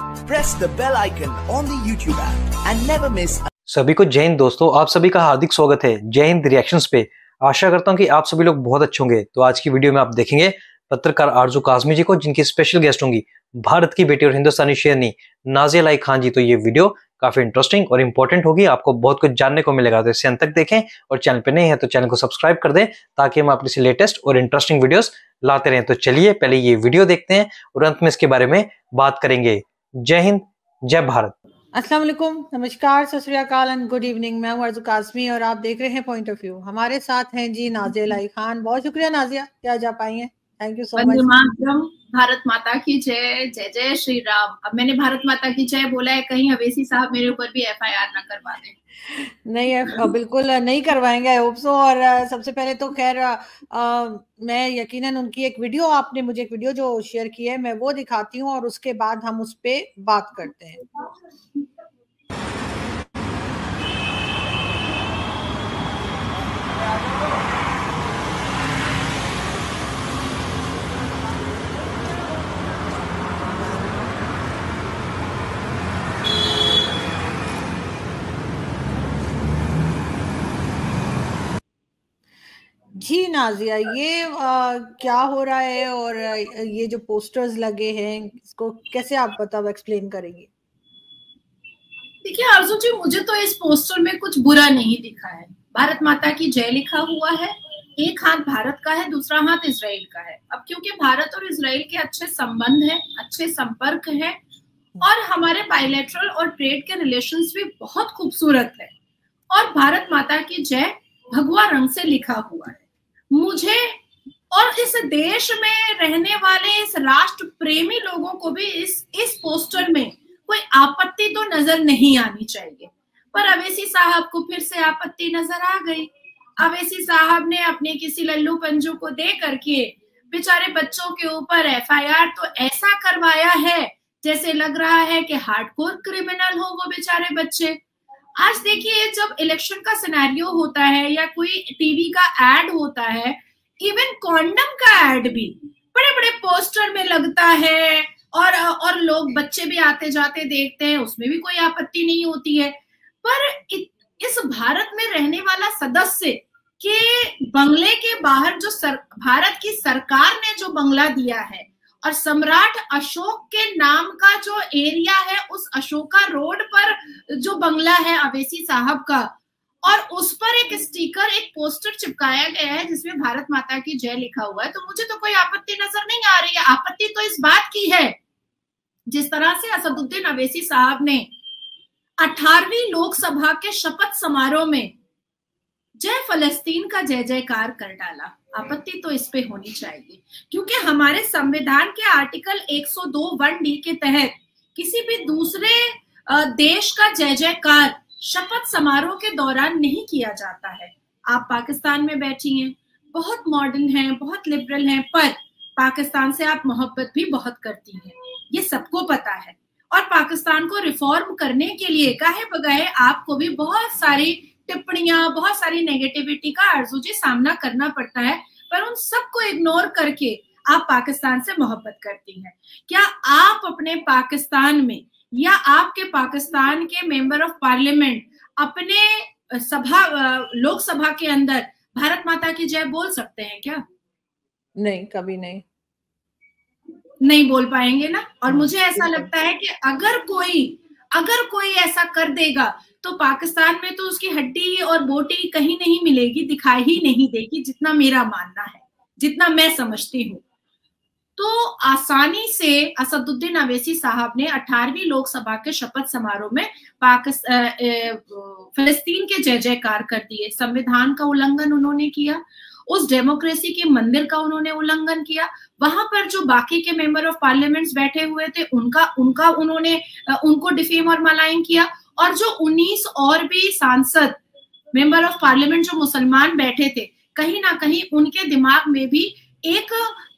Press the bell icon on the YouTube app and never miss. सभी को जय हिंद दोस्तों, आप सभी का हार्दिक स्वागत है जय हिंद रिएक्शंस पे। आशा करता हूं कि आप सभी लोग बहुत अच्छे होंगे। तो आज की वीडियो में आप देखेंगे पत्रकार आरजू काज़मी जी को, जिनकी स्पेशल गेस्ट होंगी भारत की बेटी और हिंदुस्तानी शेरनी नाज़िया इलाही खान जी। तो ये वीडियो काफी इंटरेस्टिंग और इंपॉर्टेंट होगी, आपको बहुत कुछ जानने को मिलेगा। तो इसे अंत तक देखें और चैनल पे नए हैं तो चैनल को सब्सक्राइब कर दें ताकि हम आपके लेटेस्ट और इंटरेस्टिंग वीडियोस लाते रहें। तो चलिए पहले ये वीडियो देखते हैं और अंत में इसके बारे में बात करेंगे। जय हिंद, जय भारत। अस्सलाम वालेकुम, नमस्कार, सत श्री अकाल एंड गुड इवनिंग। मैं हूं आरजू काज़मी और आप देख रहे हैं पॉइंट ऑफ व्यू। हमारे साथ हैं जी नाज़िया इलाही खान। बहुत शुक्रिया नाज़िया कि आज आप आई हैं। Thank you so much. Bharat माता की जय, जय जय श्री राम। अब मैंने भारत माता की जय बोला है, कहीं अवैसी साहब मेरे ऊपर भी FIR ना करवा दें। नहीं, बिल्कुल नहीं करवाएंगे, आई होप सो। और सबसे पहले तो खैर मैं यकीनन उनकी एक वीडियो, आपने मुझे एक वीडियो जो शेयर की है, मैं वो दिखाती हूँ और उसके बाद हम उस पे बात करते हैं। जी नाज़िया, ये क्या हो रहा है और ये जो पोस्टर्स लगे हैं इसको कैसे आप एक्सप्लेन करेंगे? देखिए आरजू जी, मुझे तो इस पोस्टर में कुछ बुरा नहीं दिखा है। भारत माता की जय लिखा हुआ है, एक हाथ भारत का है, दूसरा हाथ इजराइल का है। अब क्योंकि भारत और इजराइल के अच्छे संबंध हैं, अच्छे संपर्क हैं और हमारे बायलैटरल और ट्रेड के रिलेशंस भी बहुत खूबसूरत है और भारत माता की जय भगवा रंग से लिखा हुआ है, मुझे और इस देश में रहने वाले इस राष्ट्र प्रेमी लोगों को भी इस पोस्टर में कोई आपत्ति तो नजर नहीं आनी चाहिए। पर अवैसी साहब को फिर से आपत्ति नजर आ गई। अवैसी साहब ने अपने किसी लल्लू पंजू को दे करके बेचारे बच्चों के ऊपर FIR तो ऐसा करवाया है जैसे लग रहा है कि हार्डकोर क्रिमिनल हो वो बेचारे बच्चे। आज देखिए, जब इलेक्शन का सिनेरियो होता है या कोई टीवी का एड होता है, इवन कॉन्डम का एड भी बड़े बड़े पोस्टर में लगता है और लोग बच्चे भी आते जाते देखते हैं, उसमें भी कोई आपत्ति नहीं होती है। पर इस भारत में रहने वाला सदस्य के बंगले के बाहर जो भारत की सरकार ने जो बंगला दिया है और सम्राट अशोक के नाम का जो एरिया है, उस अशोका रोड पर जो बंगला है अवैसी साहब का, और उस पर एक स्टिकर, एक पोस्टर चिपकाया गया है जिसमें भारत माता की जय लिखा हुआ है, तो मुझे तो कोई आपत्ति नजर नहीं आ रही है। आपत्ति तो इस बात की है, जिस तरह से असदुद्दीन अवैसी साहब ने 18वीं लोकसभा के शपथ समारोह में जय फलस्तीन का जय जयकार कर डाला। आपत्ति तो इस पे होनी चाहिए, क्योंकि हमारे संविधान के आर्टिकल 102(1)D के तहत किसी भी दूसरे देश का जय जयकार शपथ समारोह के दौरान नहीं किया जाता है। आप पाकिस्तान में बैठी हैं, बहुत मॉडर्न हैं, बहुत लिबरल हैं, पर पाकिस्तान से आप मोहब्बत भी बहुत करती हैं, ये सबको पता है। और पाकिस्तान को रिफॉर्म करने के लिए काहे बगाए आपको भी बहुत सारी टिप्पणियां, बहुत सारी नेगेटिविटी का आरजू जी सामना करना पड़ता है, पर उन सबको इग्नोर करके आप पाकिस्तान से मोहब्बत करती हैं। क्या आप अपने पाकिस्तान में या आपके पाकिस्तान के मेंबर ऑफ पार्लियामेंट अपने लोकसभा के अंदर भारत माता की जय बोल सकते हैं क्या? नहीं, कभी नहीं बोल पाएंगे ना। और मुझे ऐसा लगता है कि अगर कोई ऐसा कर देगा तो पाकिस्तान में तो उसकी हड्डी और बोटी कहीं नहीं मिलेगी, दिखाई ही नहीं देगी, जितना मेरा मानना है, जितना मैं समझती हूँ। तो आसानी से असदुद्दीन अवैसी साहब ने 18वीं लोकसभा के शपथ समारोह में फलस्तीन के जय जयकार कर दिए। संविधान का उल्लंघन उन्होंने किया, उस डेमोक्रेसी के मंदिर का उन्होंने उल्लंघन किया। वहां पर जो बाकी के मेंबर ऑफ पार्लियामेंट्स बैठे हुए थे उनको डिफेम और मलाइन किया, और जो 19 और भी सांसद मेंबर ऑफ पार्लियामेंट जो मुसलमान बैठे थे, कहीं ना कहीं उनके दिमाग में भी एक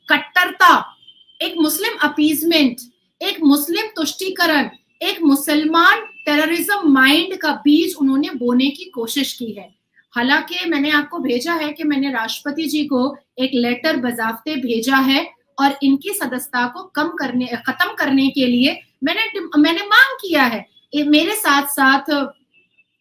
कट्टरता, एक मुस्लिम अपीजमेंट, एक मुस्लिम तुष्टीकरण, एक मुसलमान टेररिज्म माइंड का बीज उन्होंने बोने की कोशिश की है। हालांकि मैंने आपको भेजा है कि मैंने राष्ट्रपति जी को एक लेटर बजाफ्ते भेजा है और इनकी सदस्यता को खत्म करने के लिए मैंने मांग किया है। मेरे साथ साथ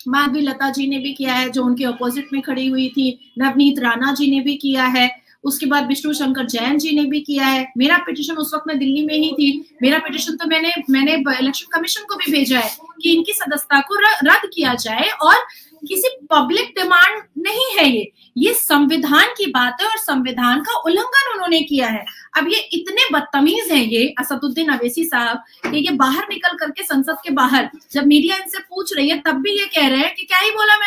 माधवी लता जी ने भी किया है, जो उनके अपोजिट में खड़ी हुई थी। नवनीत राणा जी ने भी किया है। उसके बाद विष्णु शंकर जैन जी ने भी किया है। मेरा पिटीशन, उस वक्त मैं दिल्ली में ही थी, मेरा पिटीशन तो मैंने इलेक्शन कमीशन को भी भेजा है कि इनकी सदस्यता को रद्द किया जाए, और किसी पब्लिक डिमांड नहीं है ये संविधान की बात है और संविधान का उल्लंघन उन्होंने किया है। अब ये इतने बदतमीज हैं ये असदुद्दीन अवैसी साहब कि ये बाहर निकल करके संसद के बाहर जब मीडिया इनसे पूछ रही है तब भी ये कह रहे हैं कि क्या ही बोला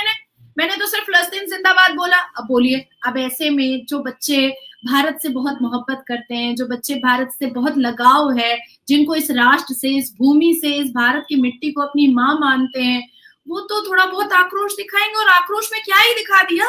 मैंने तो सिर्फ फलस्तीन जिंदाबाद बोला। अब बोलिए, अब ऐसे में जो बच्चे भारत से बहुत मोहब्बत करते हैं, जो बच्चे भारत से बहुत लगाव है, जिनको इस राष्ट्र से, इस भूमि से, इस भारत की मिट्टी को अपनी माँ मानते हैं, वो तो थोड़ा बहुत आक्रोश दिखाएंगे। और आक्रोश में क्या ही दिखा दिया?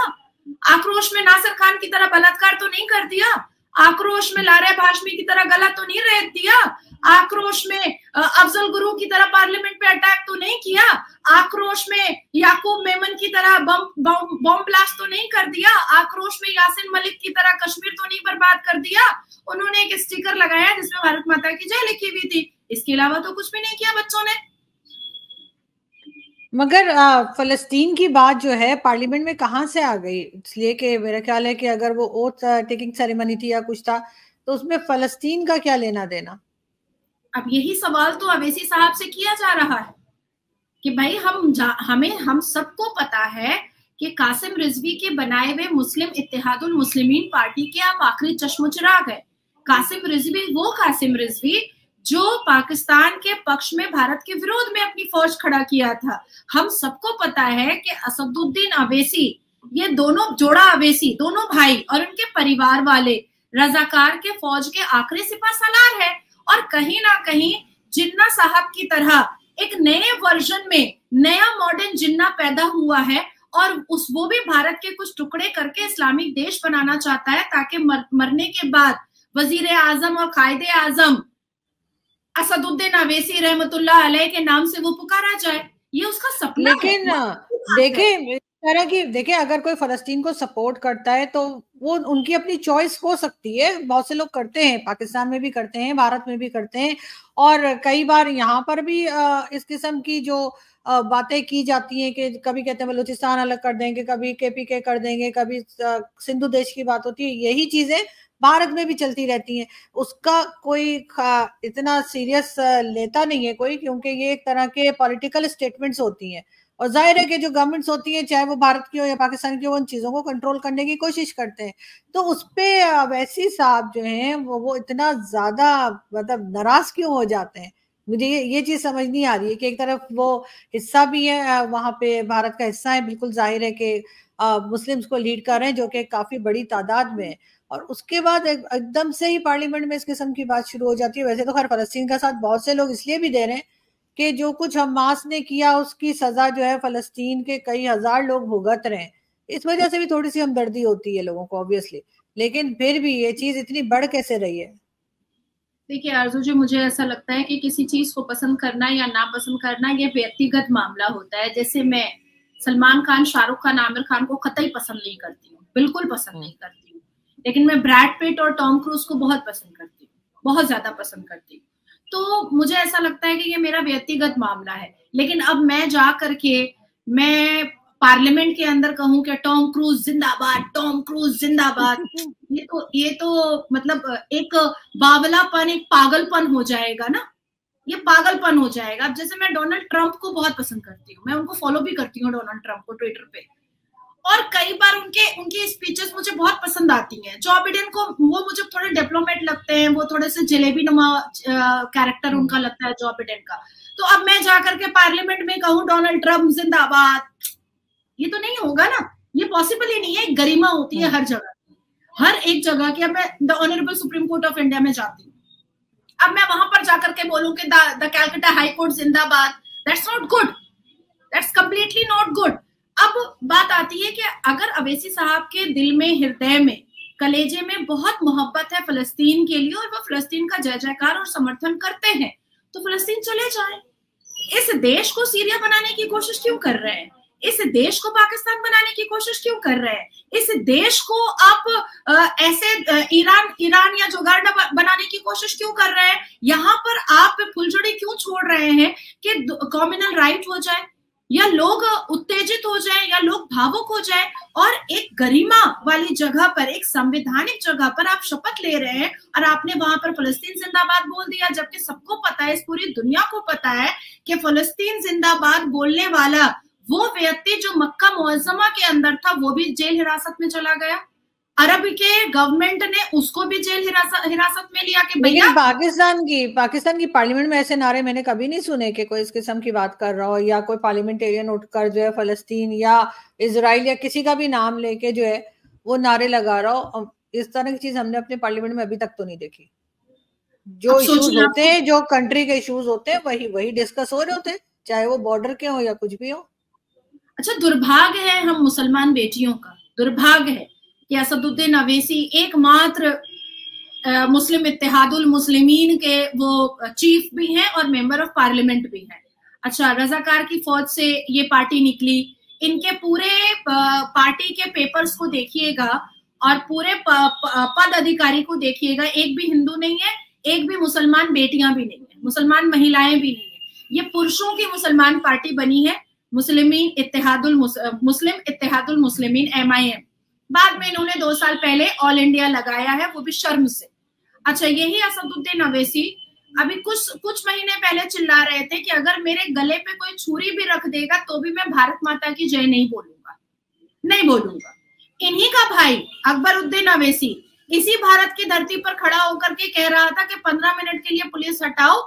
आक्रोश में नासिर खान की तरह बलात्कार तो नहीं कर दिया, आक्रोश में लारेब हाशमी की तरह गला तो नहीं रेत दिया, आक्रोश में अफजल गुरु की तरह पार्लियामेंट पे अटैक तो नहीं किया, आक्रोश में याकूब मेमन की तरह बम ब्लास्ट तो नहीं कर दिया, आक्रोश में यासिन मलिक की तरह कश्मीर तो नहीं बर्बाद कर दिया। उन्होंने एक स्टिकर लगाया जिसमें भारत माता की जय लिखी हुई थी, इसके अलावा तो कुछ भी नहीं किया बच्चों ने। मगर फलस्तीन की बात जो है पार्लियामेंट में कहाँ से आ गई? इसलिए कि मेरा ख्याल है कि अगर वो ओथ टेकिंग सेरेमनी थी या कुछ था तो उसमें फलस्तीन का क्या लेना देना? अब यही सवाल तो अवैसी साहब से किया जा रहा है कि भाई हम सबको पता है कि कासिम रिजवी के बनाए हुए मुस्लिम इत्तेहादुल मुस्लिमीन पार्टी के आप आखिरी चश्मचिराग है। कासिम रिजवी जो पाकिस्तान के पक्ष में भारत के विरोध में अपनी फौज खड़ा किया था। हम सबको पता है कि असदुद्दीन अवैसी, ये दोनों जोड़ा अवैसी, दोनों भाई और उनके परिवार वाले रजाकार के फौज के आखिरी सिपह सालार है। और कहीं ना कहीं जिन्ना साहब की तरह एक नए वर्जन में नया मॉडर्न जिन्ना पैदा हुआ है और वो भी भारत के कुछ टुकड़े करके इस्लामिक देश बनाना चाहता है ताकि मरने के बाद वजीर आजम और कायदे आजम असदुद्दीन अवैसी रहमतुल्लाह अलैह के नाम से वो पुकारा जाए। ये उसका सपना है। लेकिन देखिए अगर कोई फलस्तीन को सपोर्ट करता है तो वो उनकी अपनी चॉइस हो सकती है। बहुत से लोग करते हैं, पाकिस्तान में भी करते हैं, भारत में भी करते हैं, और कई बार यहाँ पर भी इस किस्म की जो बातें की जाती हैं कि कभी कहते हैं बलूचिस्तान अलग कर देंगे, कभी केपीके कर देंगे, कभी सिंधु देश की बात होती है। यही चीजें भारत में भी चलती रहती हैं। उसका कोई इतना सीरियस लेता नहीं है कोई, क्योंकि ये एक तरह के पॉलिटिकल स्टेटमेंट्स होती हैं और जाहिर है कि जो गवर्नमेंट्स होती हैं, चाहे वो भारत की हो या पाकिस्तान की हो, उन चीजों को कंट्रोल करने की कोशिश करते हैं। तो उस पे अवैसी साहब जो हैं वो इतना ज्यादा मतलब नाराज क्यों हो जाते हैं? मुझे ये चीज समझ नहीं आ रही है कि एक तरफ वो हिस्सा भी है, वहां पे भारत का हिस्सा है, बिल्कुल जाहिर है कि मुस्लिम्स को लीड कर रहे हैं जो कि काफी बड़ी तादाद में है, और उसके बाद एकदम से ही पार्लियामेंट में इस किस्म की बात शुरू हो जाती है। वैसे तो खैर फलस्तीन का साथ बहुत से लोग इसलिए भी दे रहे हैं कि जो कुछ हमास ने किया उसकी सजा जो है फलस्तीन के कई हजार लोग भुगत रहे हैं। इस वजह से भी थोड़ी सी हमदर्दी होती है लोगों को ऑब्वियसली, लेकिन फिर भी ये चीज इतनी बढ़ कैसे रही है? देखिए आरजू जी, मुझे ऐसा लगता है कि किसी चीज को पसंद करना या नापसंद करना ये व्यक्तिगत मामला होता है। जैसे मैं सलमान खान, शाहरुख खान, आमिर खान को कतई पसंद नहीं करती हूँ, बिल्कुल पसंद नहीं करती हूँ, लेकिन मैं ब्रैड पिट और टॉम क्रूज को बहुत पसंद करती हूँ, बहुत ज्यादा पसंद करती हूँ। तो मुझे ऐसा लगता है कि ये मेरा व्यक्तिगत मामला है। लेकिन अब मैं जा करके मैं पार्लियामेंट के अंदर कहूं कि टॉम क्रूज जिंदाबाद, टॉम क्रूज जिंदाबाद, ये तो मतलब एक बावलापन, एक पागलपन हो जाएगा ना, ये पागलपन हो जाएगा। अब जैसे मैं डोनाल्ड ट्रंप को बहुत पसंद करती हूँ, मैं उनको फॉलो भी करती हूँ, डोनाल्ड ट्रंप को ट्विटर पे, और कई बार उनकी स्पीचेस मुझे बहुत पसंद आती हैं। जो बिडेन को वो मुझे थोड़े डिप्लोमेट लगते हैं, वो थोड़े से जलेबी नुमा कैरेक्टर उनका लगता है, जो बिडेन का। तो अब मैं जाकर के पार्लियामेंट में कहूँ डोनाल्ड ट्रंप जिंदाबाद, ये तो नहीं होगा ना, ये पॉसिबल ही नहीं है। एक गरिमा होती है हर जगह, हर एक जगह की। अब मैं the honourable supreme court of India में जाती हूँ, अब मैं वहां पर जाकर के बोलूं कि द कैलकाटा हाई कोर्ट जिंदाबाद, that's not good, that's completely not good. अब बात आती है कि अगर अवैसी साहब के दिल में, हृदय में, कलेजे में बहुत मोहब्बत है फलस्तीन के लिए और वो फलस्तीन का जय जयकार और समर्थन करते हैं, तो फलस्तीन चले जाए। इस देश को सीरिया बनाने की कोशिश क्यों कर रहे हैं? इस देश को पाकिस्तान बनाने की कोशिश क्यों कर रहे हैं? इस देश को आप ऐसे ईरान या जोगाड़ा बनाने की कोशिश क्यों कर रहे हैं? यहाँ पर आप फुलझड़ी क्यों छोड़ रहे हैं कि कम्युनल राइट हो जाए, या लोग उत्तेजित हो जाए, या लोग भावुक हो जाए? और एक गरिमा वाली जगह पर, एक संवैधानिक जगह पर आप शपथ ले रहे हैं और आपने वहां पर फलस्तीन जिंदाबाद बोल दिया, जबकि सबको पता है, इस पूरी दुनिया को पता है कि फलस्तीन जिंदाबाद बोलने वाला वो व्यक्ति जो मक्का मुअज्जमा के अंदर था वो भी जेल हिरासत में चला गया। अरब के गवर्नमेंट ने उसको भी जेल हिरासत में लिया कि भैया। पाकिस्तान की पार्लियामेंट में ऐसे नारे मैंने कभी नहीं सुने कि कोई इस किस्म की बात कर रहा हो, या कोई पार्लियामेंटेरियन उठकर जो है फलस्तीन या इजराइल या किसी का भी नाम लेके जो है वो नारे लगा रहा हो। इस तरह की चीज हमने अपने पार्लियामेंट में अभी तक तो नहीं देखी। जो इश्यूज होते हैं, जो कंट्री के इश्यूज होते हैं, वही डिस्कस हो रहे होते हैं, चाहे वो बॉर्डर के हो या कुछ भी हो। अच्छा, दुर्भाग्य है हम मुसलमान बेटियों का, दुर्भाग्य है कि असदुद्दीन अवैसी एकमात्र मुस्लिम इत्तेहादुल मुस्लिमीन के वो चीफ भी हैं और मेंबर ऑफ पार्लियामेंट भी हैं। अच्छा, रजाकार की फौज से ये पार्टी निकली, इनके पूरे पार्टी के पेपर्स को देखिएगा और पूरे पद अधिकारी को देखिएगा, एक भी हिंदू नहीं है, एक भी मुसलमान बेटियां भी नहीं है, मुसलमान महिलाएं भी नहीं है। ये पुरुषों की मुसलमान पार्टी बनी है, मुस्लिम इत्तेहादुल मुस्लिमीन, MIM। बाद में इन्होंने 2 साल पहले ऑल इंडिया लगाया है, वो भी शर्म से। अच्छा, यही असदुद्दीन अवैसी अभी कुछ महीने पहले चिल्ला रहे थे कि अगर मेरे गले पे कोई छुरी भी रख देगा तो भी मैं भारत माता की जय नहीं बोलूंगा। इन्हीं का भाई अकबरुद्दीन अवैसी इसी भारत की धरती पर खड़ा होकर के कह रहा था कि 15 मिनट के लिए पुलिस हटाओ,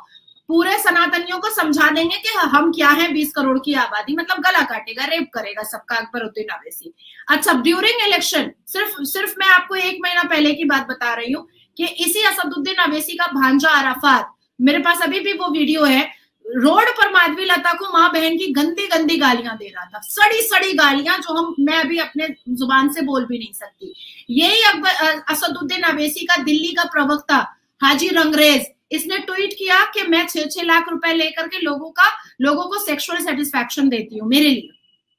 पूरे सनातनियों को समझा देंगे कि हम क्या हैं, 20 करोड़ की आबादी, मतलब गला काटेगा, रेप करेगा सबका अकबरुद्दीन अवैसी। अच्छा, ड्यूरिंग इलेक्शन, सिर्फ मैं आपको 1 महीना पहले की बात बता रही हूँ कि इसी असदुद्दीन अवैसी का भांजा अराफात, मेरे पास अभी भी वो वीडियो है, रोड पर माधवी लता को माँ बहन की गंदी गालियां दे रहा था, सड़ी गालियां जो मैं अभी अपने जुबान से बोल भी नहीं सकती। यही असदुद्दीन अवैसी का दिल्ली का प्रवक्ता हाजी रंगरेज, इसने ट्वीट किया कि मैं 6-6 लाख रुपए लेकर के लोगों को सेक्सुअल सेटिस्फैक्शन देती हूँ मेरे लिए।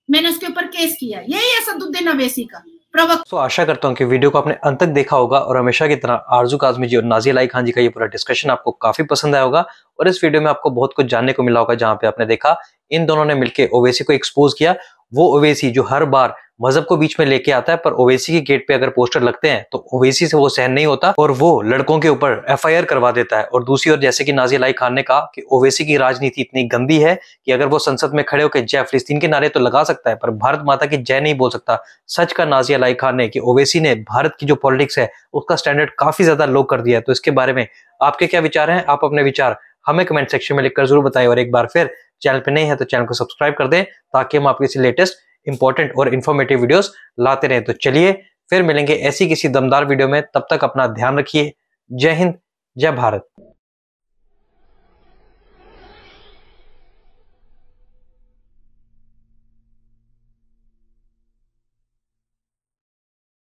मैंने उसके ऊपर केस किया। यही असदुद्दीन अवैसी का प्रवक्ता। तो आशा करता हूँ कि वीडियो को आपने अंत तक देखा होगा और हमेशा की तरह आरजू काज़मी जी और नाज़िया इलाही खान जी का ये पूरा डिस्कशन आपको काफी पसंद आया होगा और इस वीडियो में आपको बहुत कुछ जानने को मिला होगा, जहां पे आपने देखा इन दोनों ने मिलकर ओवैसी को एक्सपोज किया। वो ओवैसी जो हर बार मजहब को बीच में लेके आता है, पर ओवैसी के गेट पे अगर पोस्टर लगते हैं तो ओवैसी से वो सहन नहीं होता और वो लड़कों के ऊपर FIR करवा देता है। और दूसरी ओर, जैसे कि नाज़िया इलाही खान ने कहा कि ओवैसी की राजनीति इतनी गंदी है कि अगर वो संसद में खड़े होकर जय फिलिस्तीन के नारे तो लगा सकता है, पर भारत माता की जय नहीं बोल सकता। सच का नाज़िया इलाही खान ने कि ओवैसी ने भारत की जो पॉलिटिक्स है उसका स्टैंडर्ड काफी ज्यादा लो कर दिया है। तो इसके बारे में आपके क्या विचार हैं? आप अपने विचार हमें कमेंट सेक्शन में लिखकर जरूर बताएं और एक बार फिर चैनल पे नए हैं तो चैनल को सब्सक्राइब कर दें ताकि हम आपके लेटेस्ट इंपॉर्टेंट और इन्फॉर्मेटिव वीडियोस लाते रहें। तो चलिए फिर मिलेंगे ऐसी किसी दमदार वीडियो में, तब तक अपना ध्यान रखिए। जय हिंद, जय भारत।